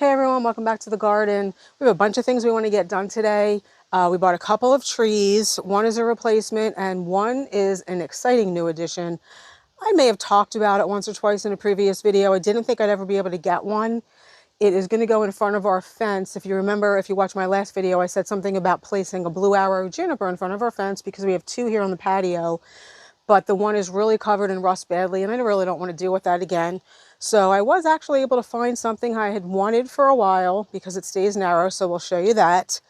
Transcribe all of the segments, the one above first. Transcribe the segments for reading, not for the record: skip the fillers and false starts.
Hey everyone, welcome back to the garden. We have a bunch of things we want to get done today. We bought a couple of trees. One is a replacement and one is an exciting new addition. I may have talked about it once or twice in a previous video. I didn't think I'd ever be able to get one. It is going to go in front of our fence. If you remember, if you watched my last video, I said something about placing a blue arrow juniper in front of our fence because we have two here on the patio. But the one is really covered in rust badly, and I really don't want to deal with that again. So I was actually able to find something I had wanted for a while because it stays narrow, so we'll show you that.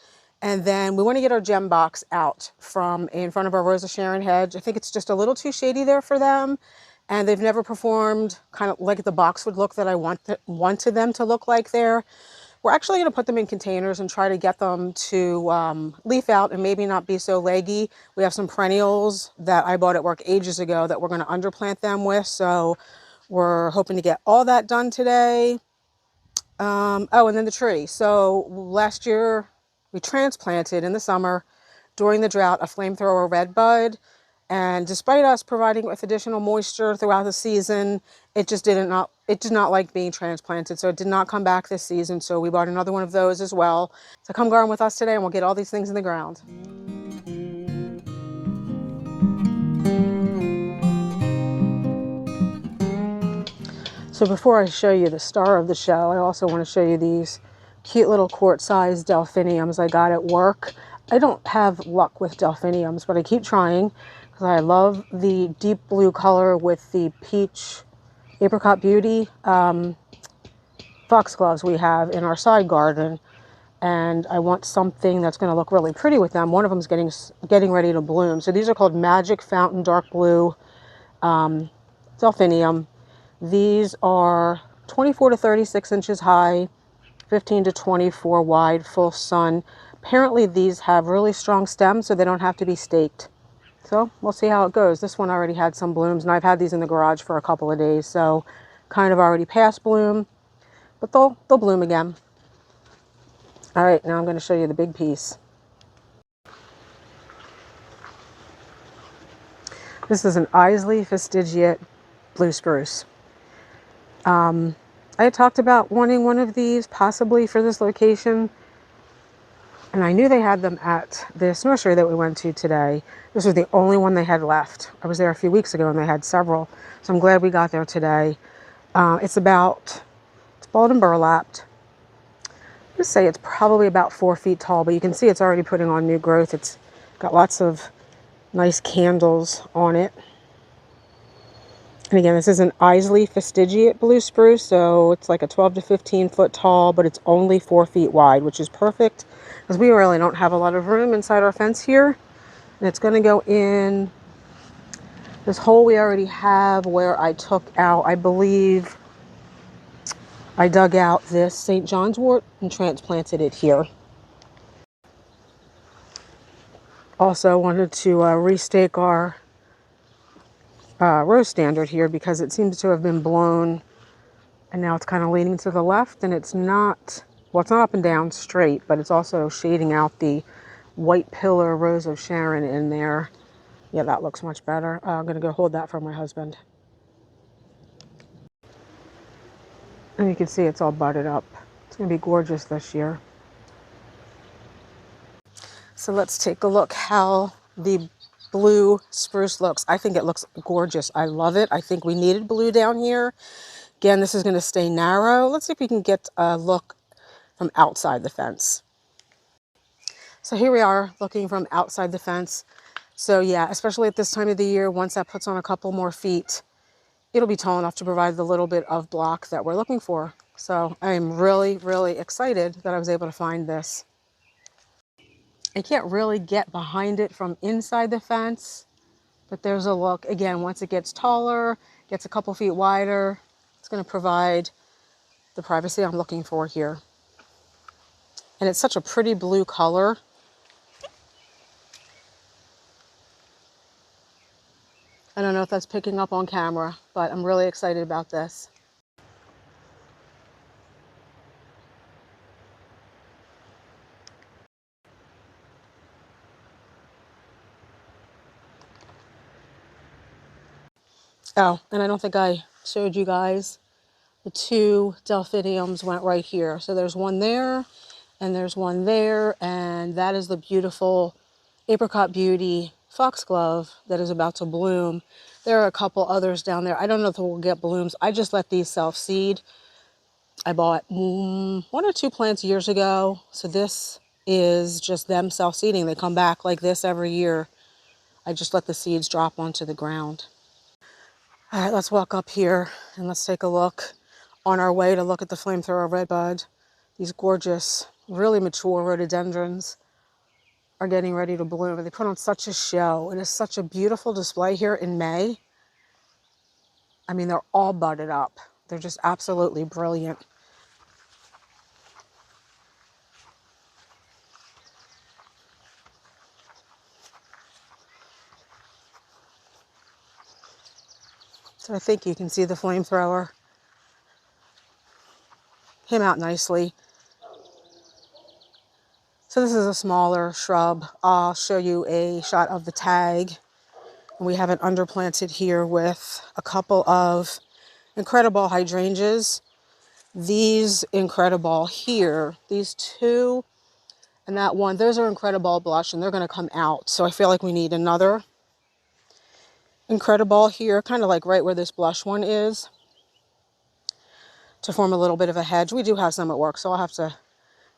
And then we want to get our gem box out from in front of our Rosa Sharon hedge. I think it's just a little too shady there for them, and they've never performed kind of like the Boxwood look that I wanted them to look like there. We're actually going to put them in containers and try to get them to leaf out and maybe not be so leggy. We have some perennials that I bought at work ages ago that we're going to underplant them with. So we're hoping to get all that done today. Oh, and then the tree. So last year we transplanted in the summer during the drought a flamethrower redbud. And despite us providing with additional moisture throughout the season, it did not like being transplanted. So it did not come back this season. So we bought another one of those as well. So come garden with us today and we'll get all these things in the ground. So before I show you the star of the show, I also want to show you these cute little quart-sized delphiniums I got at work. I don't have luck with delphiniums, but I keep trying because I love the deep blue color with the peach apricot beauty foxgloves we have in our side garden. And I want something that's going to look really pretty with them. One of them is getting ready to bloom. So these are called Magic Fountain Dark Blue Delphinium. These are 24 to 36 inches high, 15 to 24 wide, full sun. Apparently these have really strong stems, so they don't have to be staked. So we'll see how it goes. This one already had some blooms, and I've had these in the garage for a couple of days, so kind of already past bloom, but they'll bloom again. All right, now I'm going to show you the big piece. This is an Isley fastigiate blue spruce. I had talked about wanting one of these possibly for this location, and I knew they had them at this nursery that we went to today. This was the only one they had left. I was there a few weeks ago and they had several, so I'm glad we got there today. It's balled and burlapped. I'm going to say it's probably about 4 feet tall, but you can see it's already putting on new growth. It's got lots of nice candles on it. And again, this is an Isley fastigiate blue spruce, so it's like a 12 to 15 foot tall, but it's only 4 feet wide, which is perfect because we really don't have a lot of room inside our fence here. And it's going to go in this hole we already have where I took out, I believe, I dug out this St. John's wort and transplanted it here. Also wanted to restake our rose standard here because it seems to have been blown and now it's kind of leaning to the left, and it's not, well, it's not up and down straight, but it's also shading out the white pillar Rose of Sharon in there. Yeah, that looks much better. I'm going to go hold that for my husband. And you can see it's all budded up. It's going to be gorgeous this year. So let's take a look how the blue spruce looks. I think it looks gorgeous. I love it. I think we needed blue down here. Again, this is going to stay narrow. Let's see if we can get a look from outside the fence. So here we are looking from outside the fence. So yeah, especially at this time of the year, once that puts on a couple more feet, it'll be tall enough to provide the little bit of block that we're looking for. So I am really, really excited that I was able to find this. I can't really get behind it from inside the fence, but there's a look. Again, once it gets taller, gets a couple feet wider, it's going to provide the privacy I'm looking for here. And it's such a pretty blue color. I don't know if that's picking up on camera, but I'm really excited about this. Oh, and I don't think I showed you guys. the two delphiniums went right here. So there's one there and there's one there, and that is the beautiful Apricot Beauty foxglove that is about to bloom. There are a couple others down there. I don't know if we'll get blooms. I just let these self-seed. I bought one or two plants years ago. So this is just them self-seeding. They come back like this every year. I just let the seeds drop onto the ground. All right, let's walk up here and let's take a look on our way to look at the flamethrower redbud. These gorgeous, really mature rhododendrons are getting ready to bloom. They put on such a show. It is such a beautiful display here in May. I mean, they're all budded up. They're just absolutely brilliant. So I think you can see the flamethrower came out nicely. So this is a smaller shrub. I'll show you a shot of the tag. We have it underplanted here with a couple of incredible hydrangeas. These incredible here, these two and that one, those are incredible blush and they're going to come out. So I feel like we need another incredible here, kind of like right where this blush one is, to form a little bit of a hedge. We do have some at work, so I'll have to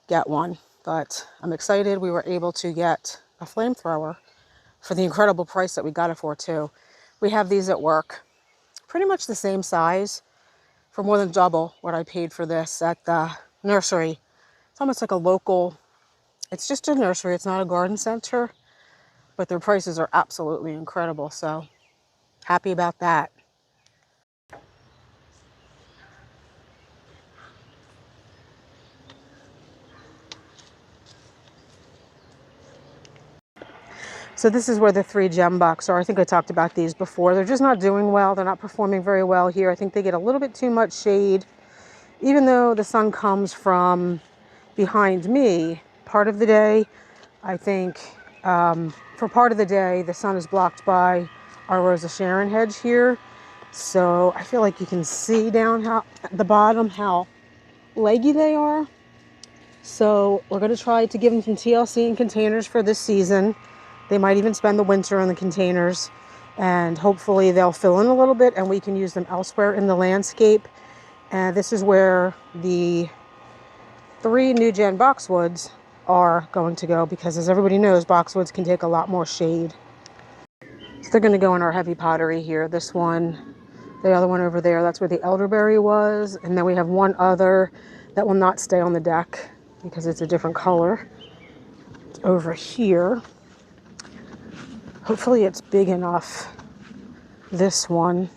get one. But I'm excited we were able to get a flamethrower for the incredible price that we got it for too. We have these at work, pretty much the same size, for more than double what I paid for this at the nursery. It's almost like a local, it's just a nursery, it's not a garden center, but their prices are absolutely incredible, so happy about that. So this is where the 3 gem box are. I think I talked about these before. They're just not doing well. They're not performing very well here. I think they get a little bit too much shade. Even though the sun comes from behind me part of the day, I think for part of the day, the sun is blocked by our Rosa Sharon hedge here. So I feel like you can see down at the bottom how leggy they are. So we're going to try to give them some TLC in containers for this season. They might even spend the winter in the containers, and hopefully they'll fill in a little bit and we can use them elsewhere in the landscape. And this is where the 3 new gen Boxwoods are going to go, because as everybody knows, Boxwoods can take a lot more shade. So they're going to go in our heavy pottery here. This one, the other one over there, that's where the elderberry was. And then we have one other that will not stay on the deck because it's a different color. It's over here. Hopefully it's big enough, this one.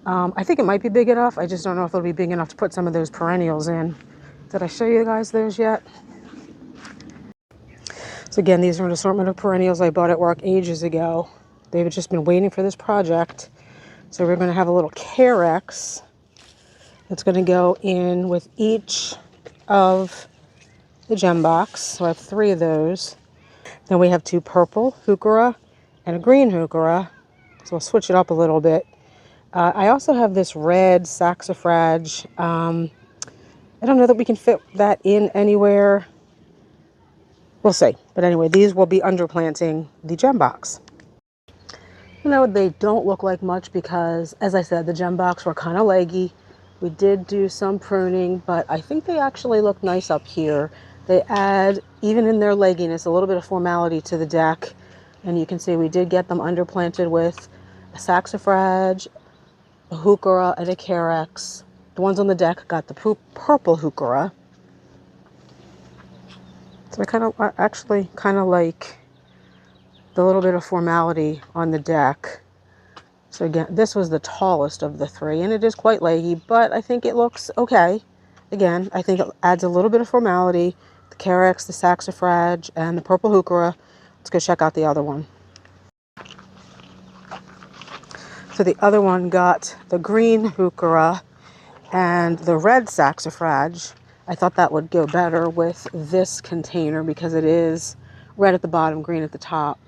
I think it might be big enough. I just don't know if it'll be big enough to put some of those perennials in. Did I show you guys those yet? So again, these are an assortment of perennials I bought at work ages ago. They've just been waiting for this project. So we're going to have a little carex that's going to go in with each of the gem box. So I have 3 of those. Then we have 2 purple heuchera and a green heuchera. So we'll switch it up a little bit. I also have this red saxifrage. I don't know that we can fit that in anywhere. We'll see. But anyway, these will be underplanting the gem box. You know, they don't look like much because, as I said, the gem box were kind of leggy. We did do some pruning, but I think they actually look nice up here. They add, even in their legginess, a little bit of formality to the deck. And you can see we did get them underplanted with a saxifrage, a heuchera, and a carex. The ones on the deck got the purple heuchera. So I actually kind of like the little bit of formality on the deck. So again, this was the tallest of the 3, and it is quite leggy, but I think it looks okay. Again, I think it adds a little bit of formality. The carex, the saxifrage, and the purple heuchera. Let's go check out the other one. So the other one got the green heuchera and the red saxifrage. I thought that would go better with this container because it is red at the bottom, green at the top.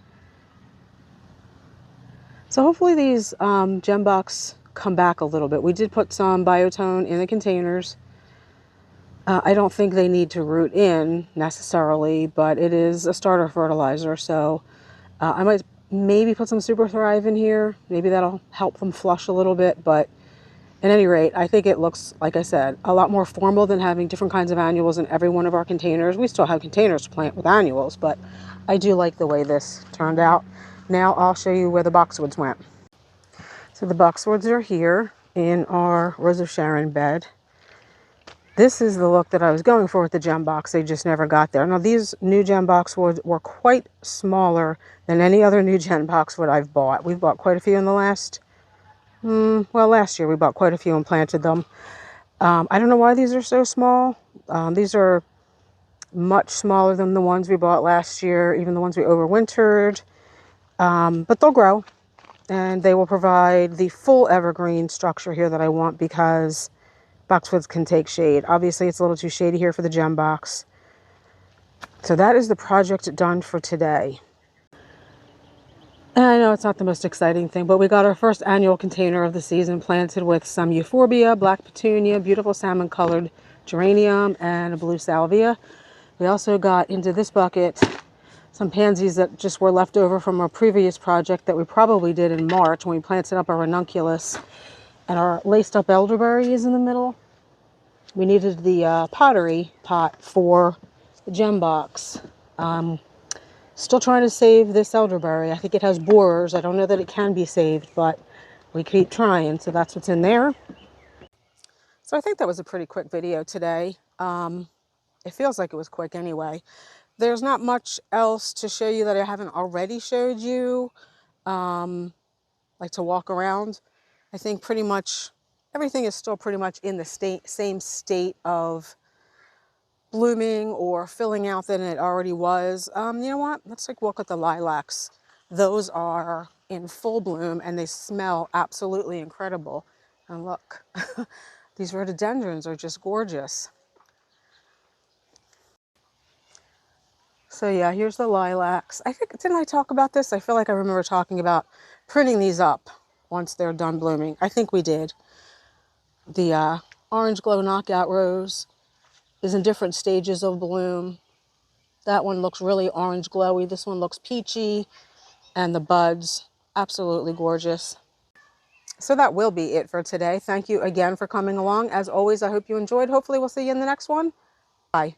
So hopefully these gem box come back a little bit. We did put some biotone in the containers. I don't think they need to root in necessarily, but it is a starter fertilizer, so I might maybe put some Super Thrive in here. Maybe that'll help them flush a little bit, but at any rate, I think it looks, like I said, a lot more formal than having different kinds of annuals in every one of our containers. We still have containers to plant with annuals, but I do like the way this turned out. Now I'll show you where the Boxwoods went. So the Boxwoods are here in our Rose of Sharon bed. This is the look that I was going for with the gem box. They just never got there. Now these new gem boxwoods were quite smaller than any other new gem boxwood I've bought. We've bought quite a few in the last last year we bought quite a few and planted them. I don't know why these are so small. These are much smaller than the ones we bought last year, even the ones we overwintered. But they'll grow, and they will provide the full evergreen structure here that I want, because boxwoods can take shade. Obviously, it's a little too shady here for the gem box. So that is the project done for today. And I know it's not the most exciting thing, but we got our first annual container of the season planted with some euphorbia, black petunia, beautiful salmon colored geranium, and a blue salvia. We also got into this bucket some pansies that just were left over from our previous project that we probably did in March when we planted up our ranunculus, and our laced up elderberry is in the middle. We needed the pottery pot for the gem box. Still trying to save this elderberry. I think it has borers. I don't know that it can be saved, but we keep trying. So that's what's in there. So I think that was a pretty quick video today. It feels like it was quick anyway. There's not much else to show you that I haven't already showed you, like to walk around. I think pretty much everything is still pretty much in the same state of blooming or filling out than it already was. You know what? Let's take a look at the lilacs. Those are in full bloom and they smell absolutely incredible. And look, these rhododendrons are just gorgeous. So yeah, here's the lilacs. I think, didn't I talk about this? I feel like I remember talking about printing these up once they're done blooming. I think we did. The orange glow knockout rose is in different stages of bloom. That one looks really orange glowy. This one looks peachy, and the buds, absolutely gorgeous. So that will be it for today. Thank you again for coming along. As always, I hope you enjoyed. Hopefully we'll see you in the next one. Bye.